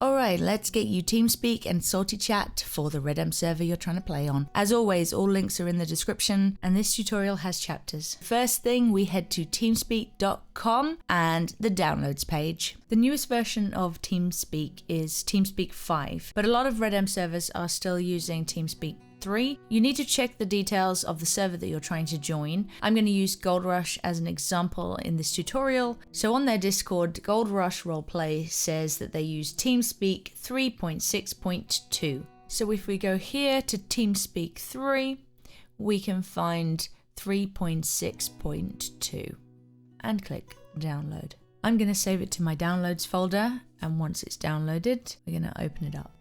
Alright, let's get you TeamSpeak and Salty Chat for the Redem server you're trying to play on. As always, all links are in the description and this tutorial has chapters. First thing, we head to teamspeak.com and the downloads page. The newest version of TeamSpeak is TeamSpeak 5, but a lot of Redem servers are still using TeamSpeak 3. You need to check the details of the server that you're trying to join. I'm going to use Gold Rush as an example in this tutorial. So on their Discord, Gold Rush Roleplay says that they use TeamSpeak 3.6.2. So if we go here to TeamSpeak 3, we can find 3.6.2 and click download. I'm going to save it to my downloads folder, and once it's downloaded, we're going to open it up.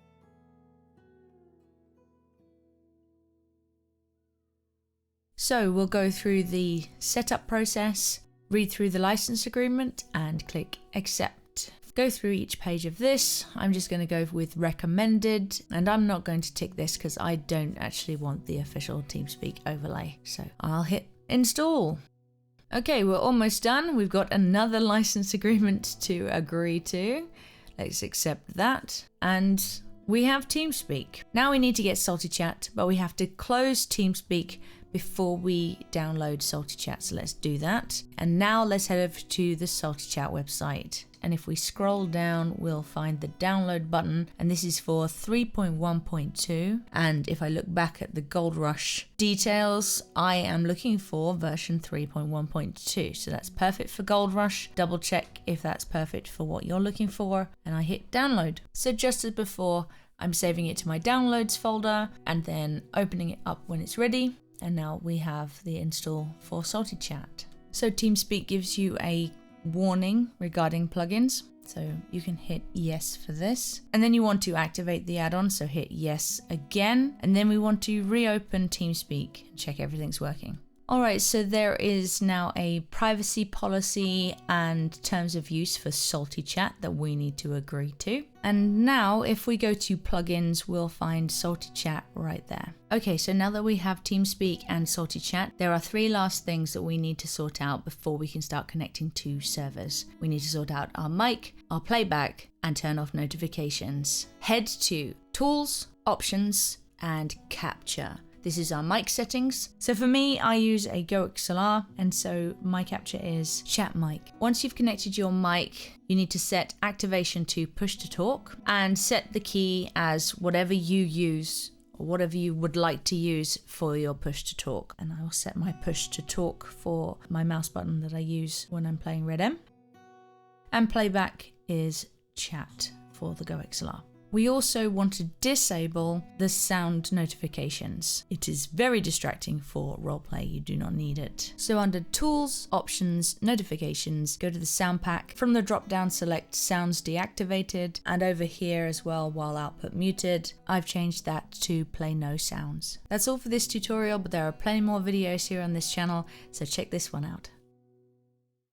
So we'll go through the setup process, read through the license agreement and click accept. Go through each page of this. I'm just going to go with recommended, and I'm not going to tick this because I don't actually want the official TeamSpeak overlay. So I'll hit install. Okay, we're almost done. We've got another license agreement to agree to. Let's accept that. And we have TeamSpeak. Now we need to get Salty Chat, but we have to close TeamSpeak before we download Salty Chat. So let's do that. And now let's head over to the Salty Chat website. And if we scroll down, we'll find the download button. And this is for 3.1.2. And if I look back at the Gold Rush details, I am looking for version 3.1.2. So that's perfect for Gold Rush. Double check if that's perfect for what you're looking for. And I hit download. So just as before, I'm saving it to my downloads folder and then opening it up when it's ready. And now we have the install for Salty Chat. So TeamSpeak gives you a warning regarding plugins. So you can hit yes for this. And then you want to activate the add-on, so hit yes again. And then we want to reopen TeamSpeak and check everything's working. Alright, so there is now a privacy policy and terms of use for Salty Chat that we need to agree to. And now if we go to plugins, we'll find Salty Chat right there. Okay, so now that we have TeamSpeak and Salty Chat, there are three last things that we need to sort out before we can start connecting to servers. We need to sort out our mic, our playback, and turn off notifications. Head to Tools, Options, and Capture. This is our mic settings. So for me, I use a GoXLR, and so my capture is chat mic. Once you've connected your mic, you need to set activation to push to talk and set the key as whatever you use or whatever you would like to use for your push to talk. And I will set my push to talk for my mouse button that I use when I'm playing Redem. And playback is chat for the GoXLR. We also want to disable the sound notifications. It is very distracting for roleplay. You do not need it. So under Tools, Options, Notifications, go to the sound pack. From the drop down, select Sounds Deactivated. And over here as well, while output muted, I've changed that to Play No Sounds. That's all for this tutorial, but there are plenty more videos here on this channel, so check this one out.